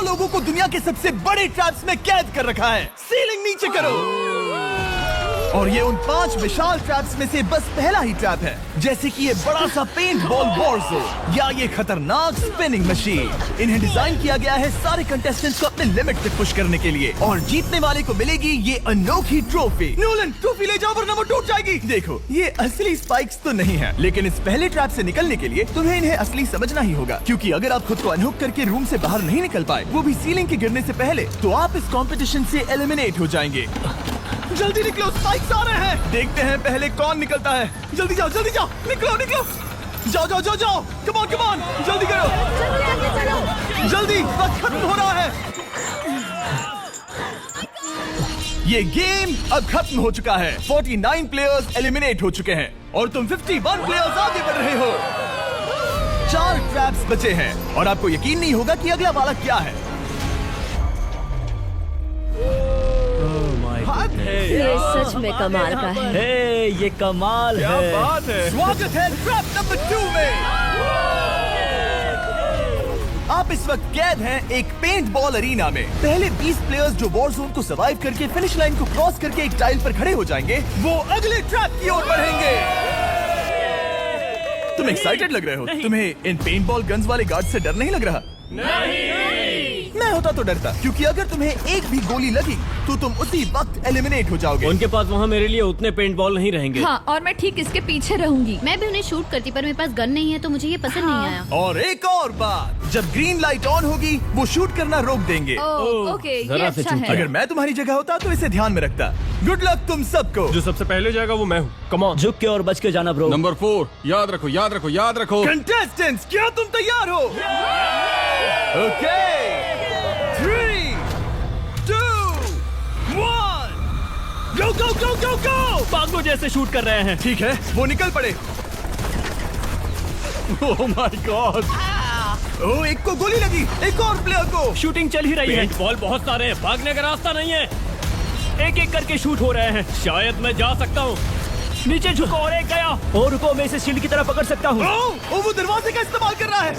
लोगों को दुनिया के सबसे बड़े ट्रैप्स में कैद कर रखा है। सीलिंग नीचे करो। और ये उन 5 विशाल ट्रैप्स में से बस पहला ही ट्रैप है, जैसे कि ये बड़ा सा पेंट बॉल वॉरज़ोन या ये खतरनाक स्पिनिंग मशीन। इन्हें डिजाइन किया गया है सारे कंटेस्टेंट्स को अपने लिमिट तक पुश करने के लिए, और जीतने वाले को मिलेगी ये अनोखी ट्रॉफी। नोलन, ट्रॉफी ले जाओ वरना वो टूट जाएगी। देखो, ये असली स्पाइक्स तो नहीं है, लेकिन इस पहले ट्रैप से निकलने के लिए तुम्हें इन्हें असली समझना ही होगा, क्योंकि अगर आप खुद को अनहुक करके रूम से बाहर नहीं निकल पाए, वो भी सीलिंग के गिरने से पहले, तो आप इस कॉम्पिटिशन से एलिमिनेट हो जाएंगे। जल्दी निकलो, स्पाइक्स आ रहे हैं। देखते हैं पहले कौन निकलता है। जल्दी जाओ, जल्दी जाओ, निकलो निकलो, जाओ जाओ जाओ जाओ, कम ऑन कम ऑन, जल्दी करो, जल्दी, वक्त खत्म हो रहा है। ये गेम अब खत्म हो चुका है। 49 प्लेयर्स एलिमिनेट हो चुके हैं और तुम 51 प्लेयर्स आगे बढ़ रहे हो। 4 ट्रैप्स बचे हैं और आपको यकीन नहीं होगा कि अगला वाला क्या है। ये सच में कमाल का है। हे, ये कमाल है। क्या बात है। स्वागत है ट्रैप नंबर 2 में। आप इस वक्त कैद हैं एक पेंट बॉल अरीना में। पहले 20 प्लेयर्स जो वॉर जोन को सर्वाइव करके फिनिश लाइन को क्रॉस करके एक टाइल पर खड़े हो जाएंगे, वो अगले ट्रैप की ओर बढ़ेंगे। तुम एक्साइटेड लग रहे हो। तुम्हें इन पेंट बॉल गन्स वाले गार्ड से डर नहीं लग रहा? नहीं। मैं होता तो डरता, क्योंकि अगर तुम्हें एक भी गोली लगी तो तुम उसी वक्त एलिमिनेट हो जाओगे। उनके पास वहाँ मेरे लिए उतने पेंट बॉल नहीं रहेंगे। हाँ, और मैं ठीक इसके पीछे रहूंगी। मैं भी उन्हें शूट करती, पर मेरे पास गन नहीं है तो मुझे ये पसंद नहीं आया। और एक और बात, जब ग्रीन लाइट ऑन होगी वो शूट करना रोक देंगे। ओके, ये जरा से अच्छा है। अगर मैं तुम्हारी जगह होता तो इसे ध्यान में रखता। गुड लक तुम सबको। जो सबसे पहले जाएगा वो मैं हूँ। Come on. झुक के और बच के जाना ब्रो। नंबर 4, याद रखो याद रखो याद रखो। कंटेस्टेंट्स, क्या तुम तैयार हो? ओके, 3, 2, 1, गो गो गो गो गो। पागलों जैसे शूट कर रहे हैं। ठीक है, वो निकल पड़े। Oh my God. ओह, एक को गोली लगी, एक और प्लेयर को। शूटिंग चल ही रही है। पेंट बॉल बहुत सारे हैं, भागने का रास्ता नहीं है। एक एक करके शूट हो रहे हैं। शायद मैं जा सकता हूँ। नीचे झुको और एक गया। और रुको, मैं इसे शील्ड की तरह पकड़ सकता हूँ। ओह, वो दरवाजे का इस्तेमाल कर रहा है।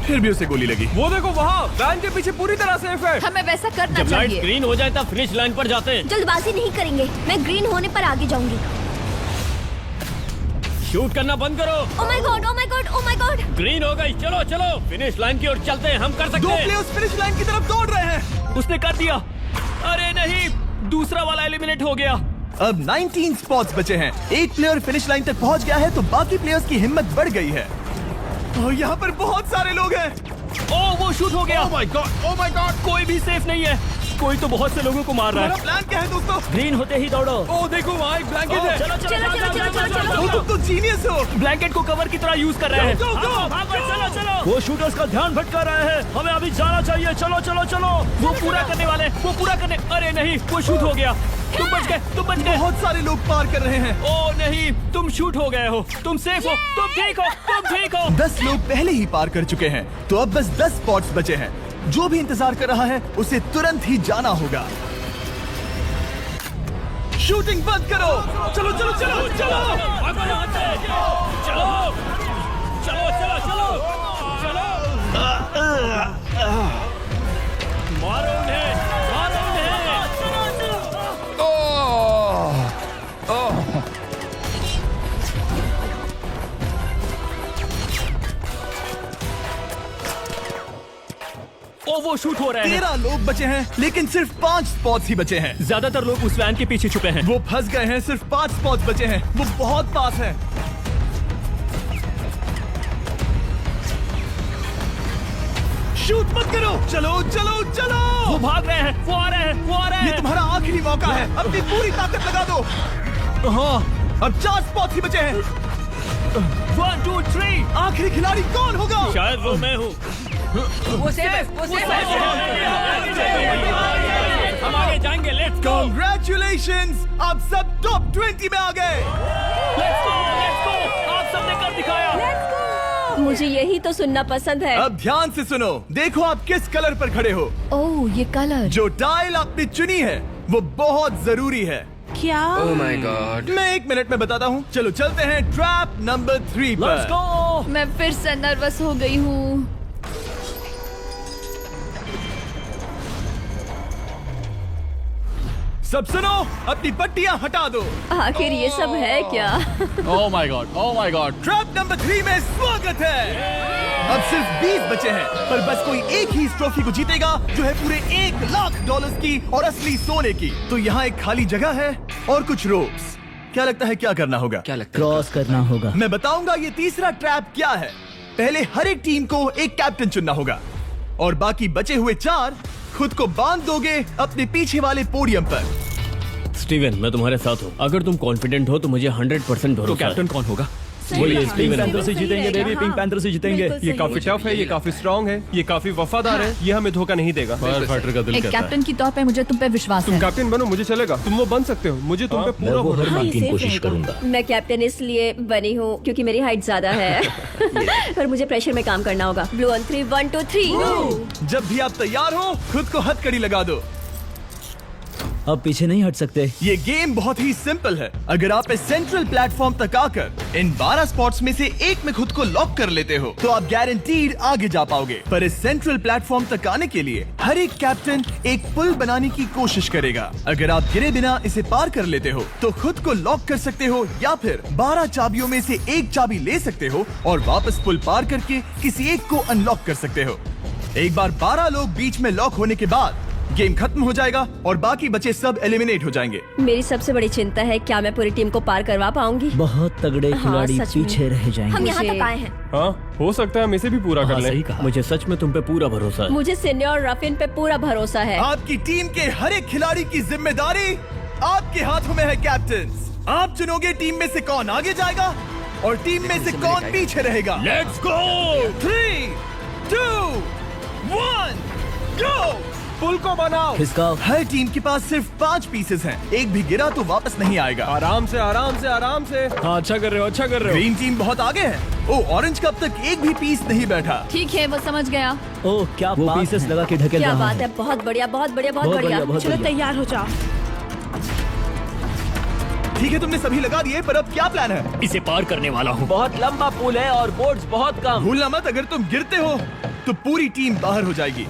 फिर भी उसे गोली लगी। वो देखो वहाँ, वैन के पीछे पूरी तरह सेफ है। हमें वैसा करना जब लाइट चाहिए। ग्रीन हो जाए तब फिनिश लाइन पर जाते हैं। जल्दबाजी नहीं करेंगे, मैं ग्रीन होने पर आगे जाऊंगी। शूट करना बंद करो। Oh my God, oh my God, oh my God. Green हो गई, चलो चलो फिनिश लाइन की ओर चलते हैं। हम कर सकते 2 हैं। प्लेयर्स फिनिश लाइन की तरफ दौड़ रहे हैं। उसने कर दिया। अरे नहीं, दूसरा वाला एलिमिनेट हो गया। अब 19 स्पॉट्स बचे हैं। एक प्लेयर फिनिश लाइन तक पहुंच गया है तो बाकी प्लेयर्स की हिम्मत बढ़ गई है। और यहाँ पर बहुत सारे लोग हैं। ओह, वो शूट हो गया। Oh my God, oh my God. कोई भी सेफ नहीं है। कोई तो बहुत से लोगों को मार रहा तुम्हारा है। प्लान क्या है दोस्तों? ग्रीन होते ही दौड़ो। ओह देखो वहाँ एक ब्लैंकेट है। चलो चलो चलो चलो चलो चलो। तुम तो जीनियस हो। ब्लैंकेट को कवर की तरह यूज कर रहे हैं। Go, go, go, भागो, चलो चलो। वो शूटर्स का ध्यान भटका रहे हैं। हमें अभी जाना चाहिए। चलो चलो चलो। वो पूरा करने वाले, वो पूरा करने। अरे नहीं, वो शूट हो गया। तुम बच गए, तुम बच गए। बहुत सारे लोग पार कर रहे हैं। ओह नहीं, तुम शूट हो गए हो। तुम सेफ हो, तुम ठीक हो, तुम ठीक हो। 10 लोग पहले ही पार कर चुके हैं, तो अब बस 10 स्पॉट्स बचे हैं। जो भी इंतजार कर रहा है उसे तुरंत ही जाना होगा। शूटिंग बंद करो। चलो चलो चलो चलो। भागो यहाँ से। चलो चलो चलो चलो चलो। मारो उन्हें, मारो उन्हें। ओ, वो शूट हो रहे हैं। 13 लोग बचे हैं, लेकिन सिर्फ 5 स्पॉट्स ही बचे हैं। ज्यादातर लोग उस वैन के पीछे छुपे हैं। वो फंस गए हैं। सिर्फ 5 स्पॉट्स बचे हैं। वो बहुत पास है। शूट मत करो। चलो चलो चलो। वो भाग रहे हैं, वो आ रहे हैं, वो आ रहे ये हैं। तुम्हारा आखिरी मौका है। अपनी पूरी ताकत लगा दो। हाँ, अब 4 स्पॉट्स ही बचे हैं। 1 2 3। आखिरी खिलाड़ी कौन होगा? शायद वो मैं हूँ। वो सेफ है, वो सेफ है। हम आगे जाएंगे। Let's go, Congratulations! आप सब टॉप 20 में आ गए। Let's go, let's go. आप सबने कर दिखाया। मुझे यही तो सुनना पसंद है। अब ध्यान से सुनो। देखो आप किस कलर पर खड़े हो। ओह, ये कलर। जो टाइल आपने चुनी है वो बहुत जरूरी है। क्या? Oh my God. मैं 1 मिनट में बताता हूँ। चलो चलते हैं ट्रैप नंबर 3 लेट्स पर। गो। मैं फिर से नर्वस हो गई हूँ। सब सुनो, अपनी पट्टियां हटा दो। आखिर ये सब है क्या? Oh my God. Oh my God. Trap number 3 में स्वागत है। अब सिर्फ 20 बचे हैं, पर बस कोई एक ही इस ट्रॉफी को जीतेगा जो है पूरे $1,00,000 की और असली सोने की। तो यहाँ एक खाली जगह है और कुछ रोप्स। क्या लगता है क्या करना होगा? क्या लगता है? क्रॉस करना होगा। मैं बताऊंगा ये तीसरा ट्रैप क्या है। पहले हर एक टीम को एक कैप्टन चुनना होगा और बाकी बचे हुए 4 खुद को बांध दोगे अपने पीछे वाले पोडियम पर। स्टीवन, मैं तुम्हारे साथ हूँ। अगर तुम कॉन्फिडेंट हो तो मुझे 100% भरोसा। तो कैप्टन कौन होगा? बोलिए पिंक स्टीवन। पैंथर से जीतेंगे बेबी, पिंक पैंथर से जीतेंगे। ये काफी टफ है, ये काफी स्ट्रांग है, ये काफी वफादार है, ये हमें धोखा नहीं देगा। फाइटर का दिल एक करता है। कैप्टन की तौर पे मुझे तुम पे विश्वास तुम है। कैप्टन बनो, मुझे चलेगा। तुम वो बन सकते हो, मुझे तुम पे पूरा भरोसा हाँ, है। ये की safe कोशिश रहेगा। करूंगा। मैं कैप्टन इसलिए बनी हूँ क्योंकि मेरी हाइट ज्यादा है। पर मुझे प्रेशर में काम करना होगा। Blue on 3, 1 2 3। जब भी आप तैयार हो खुद को हथकड़ी लगा दो। अब पीछे नहीं हट सकते। ये गेम बहुत ही सिंपल है। अगर आप इस सेंट्रल प्लेटफॉर्म तक आकर इन 12 स्पॉट्स में से एक में खुद को लॉक कर लेते हो तो आप गारंटीड आगे जा पाओगे। पर इस सेंट्रल प्लेटफॉर्म तक आने के लिए हर एक कैप्टन एक पुल बनाने की कोशिश करेगा। अगर आप गिरे बिना इसे पार कर लेते हो तो खुद को लॉक कर सकते हो या फिर 12 चाबियों में से एक चाबी ले सकते हो और वापस पुल पार करके किसी एक को अनलॉक कर सकते हो। एक बार 12 लोग बीच में लॉक होने के बाद गेम खत्म हो जाएगा और बाकी बचे सब एलिमिनेट हो जाएंगे। मेरी सबसे बड़ी चिंता है क्या मैं पूरी टीम को पार करवा पाऊंगी। बहुत तगड़े हाँ, खिलाड़ी सच में। पीछे रह जाएंगे। हम यहाँ मुझे- तक आए हैं। हाँ, हो सकता है हम इसे भी पूरा कर लें। सही कहा। मुझे सच में तुम पे पूरा भरोसा है। मुझे सीनियर रफिन पे पूरा भरोसा है। आपकी टीम के हर एक खिलाड़ी की जिम्मेदारी आपके हाथों में है कैप्टन। आप चुनोगे टीम में से कौन आगे जाएगा और टीम में से कौन पीछे रहेगा। Let's go. 3 2 1 गो। पुल को बनाओ। खिसकाओ। हर टीम के पास सिर्फ 5 पीसेस हैं। एक भी गिरा तो वापस नहीं आएगा। आराम से, आराम से, आराम से। हाँ, अच्छा कर रहे हो, अच्छा कर रहे हो। ग्रीन टीम बहुत आगे है। ओ, ऑरेंज का अब तक एक भी पीस नहीं बैठा। ठीक है, वो समझ गया। ओह क्या वो पीसेस लगा के ढकेल क्या रहा बात है। है, बहुत बढ़िया बहुत बढ़िया बहुत बहुत बढ़िया। बढ़िया, बहुत चलो बढ़िया। तैयार हो जाओ। ठीक है, तुमने सभी लगा दिए, पर अब क्या प्लान है? इसे पार करने वाला हूँ। बहुत लंबा पुल है और बोर्ड्स बहुत कम। भूलना मत, अगर तुम गिरते हो तो पूरी टीम बाहर हो जाएगी।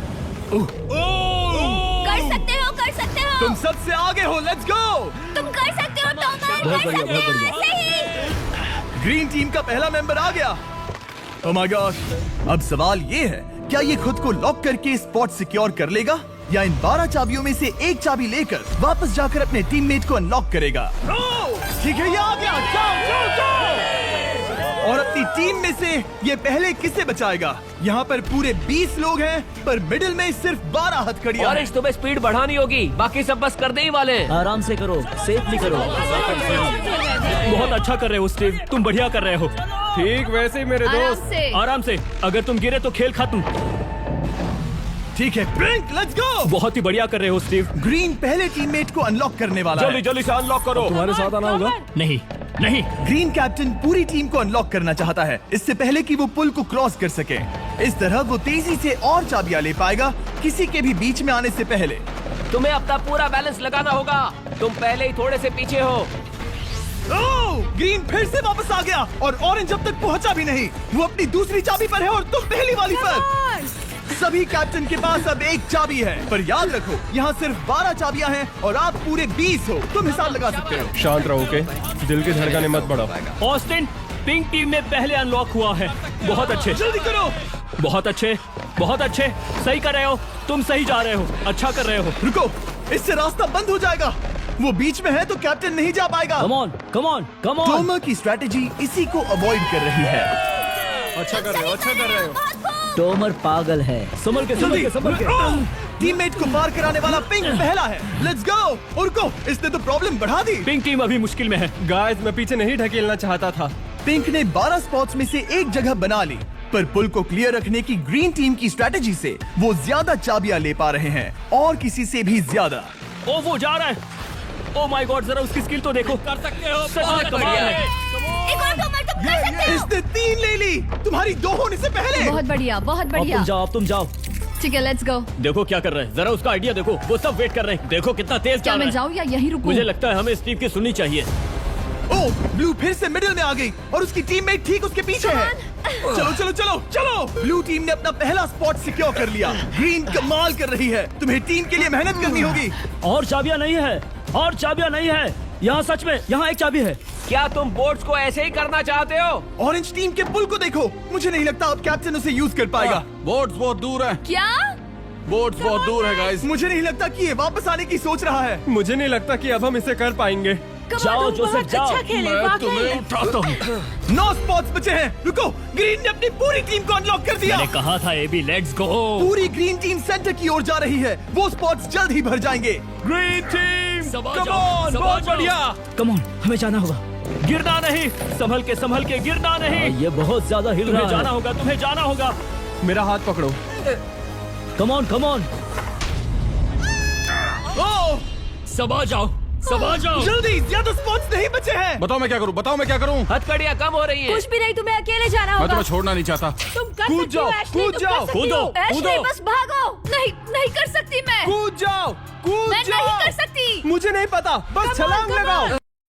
कर सकते हो। तुम सबसे आगे हो। Let's go. तुम कर सकते हो टॉमर, बहुत कर बढ़िया, सकते बहुत हो। बढ़िया। सही। ग्रीन टीम का पहला मेंबर आ गया। Oh my God. अब सवाल ये है, क्या ये खुद को लॉक करके स्पॉट सिक्योर कर लेगा या इन 12 चाबियों में से एक चाबी लेकर वापस जाकर अपने टीममेट को अनलॉक करेगा? ठीक है, ये आ गया। जाओ जाओ जाओ। और अपनी टीम में से ये पहले किसे बचाएगा? यहाँ पर पूरे 20 लोग हैं, पर मिडिल में सिर्फ 12 हथकड़ियां हैं। तुम्हें स्पीड बढ़ानी होगी, बाकी सब बस करने ही वाले हैं। आराम से करो, सेफली करो। बहुत अच्छा कर रहे हो स्टीव, तुम बढ़िया कर रहे हो। ठीक वैसे ही मेरे आराम दोस्त। से। आराम से। अगर तुम गिरे तो खेल खत्म। ठीक है, ब्रिंक, लेट्स गो। बहुत ही बढ़िया कर रहे हो स्टीव। ग्रीन पहले टीममेट को अनलॉक करने वाला है। जल्दी से अनलॉक करो। तुम्हारे साथ आना होगा। नहीं नहीं। ग्रीन कैप्टन पूरी टीम को अनलॉक करना चाहता है इससे पहले कि वो पुल को क्रॉस कर सके। इस तरह वो तेजी से और चाबियां ले पाएगा किसी के भी बीच में आने से पहले। तुम्हें अपना पूरा बैलेंस लगाना होगा, तुम पहले ही थोड़े से पीछे हो। ओह, ग्रीन फिर से वापस आ गया और ऑरेंज अब तक पहुंचा भी नहीं। वो अपनी दूसरी चाबी पर है और तुम पहली वाली पर। सभी कैप्टन के पास अब एक चाबी है, पर याद रखो यहाँ सिर्फ 12 चाबियां हैं और आप पूरे 20 हो। तुम हिसाब लगा सकते हो। शांत रहो, ओके? दिल की धड़कनें मत बढ़ाओ। ऑस्टिन, पिंक टीम में पहले अनलॉक हुआ है। बहुत अच्छे, जल्दी करो। बहुत अच्छे, बहुत अच्छे। सही कर रहे हो, तुम सही जा रहे हो, अच्छा कर रहे हो। रुको, इससे रास्ता बंद हो जाएगा। वो बीच में है तो कैप्टन नहीं जा पाएगा। Come on, come on, come on. Tomar की स्ट्रेटेजी इसी को अवॉइड कर रही है। अच्छा कर रहे हो, अच्छा कर रहे हो। टोमर पागल है। संभल के, संभल के, संभल के। टीममेट को पार कराने वाला पिंक पहला है। Let's go. और रुको, इसने तो प्रॉब्लम बढ़ा दी। पिंक टीम अभी मुश्किल में है। गाइस, मैं पीछे नहीं ढकेलना चाहता था। पिंक ने 12 स्पॉट्स में से एक जगह बना ली, पर पुल को क्लियर रखने की ग्रीन टीम की स्ट्रेटेजी से वो ज्यादा चाबियां ले पा रहे हैं और किसी से भी ज्यादा। ओ वो जा रहा है। ओ माय गॉड, जरा उसकी स्किल तो देखो। कर सकते हो, सच में कमाल है। एक और टॉमर, तुम कर सकते हो। इसने 3 ले ली, तुम्हारी 2 होने से पहले। बहुत बढ़िया, बहुत अब बढ़िया। तुम जाओ, अब तुम जाओ। ठीक है, लेट्स गो। देखो क्या कर रहे हैं, जरा उसका आइडिया देखो। वो सब वेट कर रहे हैं। देखो कितना तेज क्या चल मैं रहा है। जाऊँ या यहीं रुकूं? मुझे लगता है हमें स्टीव की सुननी चाहिए। ओह, ब्लू फिर से मिडिल में आ गई और उसकी टीममेट ठीक उसके पीछे है। चलो चलो चलो चलो। ब्लू टीम ने अपना पहला स्पॉट सिक्योर कर लिया। ग्रीन कमाल कर रही है। तुम्हें टीम के लिए मेहनत करनी होगी। और चाबियां नहीं है। और चाबियां नहीं है यहाँ। सच में यहाँ एक चाबी है। क्या तुम बोट्स को ऐसे ही करना चाहते हो? ऑरेंज टीम के पुल को देखो, मुझे नहीं लगता अब कैप्टन उसे यूज कर पाएगा। बोट्स बहुत दूर है, क्या? बोट्स बहुत दूर है गाइस। मुझे नहीं लगता कि ये वापस आने की सोच रहा है। मुझे नहीं लगता कि अब हम इसे कर पाएंगे। जाओ जोसेफ जाओ। मैं तुम्हें उठाता हूँ। 9 स्पॉट्स बचे हैं। रुको, ग्रीन ने अपनी पूरी टीम को अनलॉक कर दिया। मैंने कहा था एबी लेट्स गो। पूरी ग्रीन टीम सेंटर की ओर जा रही है। वो स्पॉट्स जल्द ही भर जाएंगे। ग्रीन टीम, सबा कम जाओ, ऑन, सबा बहुत जाओ। बढ़िया। कम ऑन, हमें जाना होगा। गिरना नहीं, संभल के गिरना नहीं। ये बहुत ज्यादा हिल रहा है। जाना होगा, तुम्हें जाना होगा। मेरा हाथ पकड़ो। कम ऑन कम ऑन। ओह, सबा जाओ, सबा जाओ। जल्दी, ज्यादा स्पॉट्स नहीं बचे हैं। बताओ मैं क्या करूँ, बताओ मैं क्या करूँ। हथकड़ियाँ कम हो रही हैं। कुछ भी नहीं, तुम्हें अकेले जाना मैं होगा। तुम्हें छोड़ना नहीं चाहता। तुम कर कूद सकती हो, जाओ, एशली, कूद तुम जाओ, कर सकती हो। कूदो, एशली, कूदो। बस भागो। नहीं नहीं कर सकती मैं। कूद जाओ, कूद मैं जाओ। नहीं कर सकती। मुझे नहीं पता, बस छलांग लगाओ।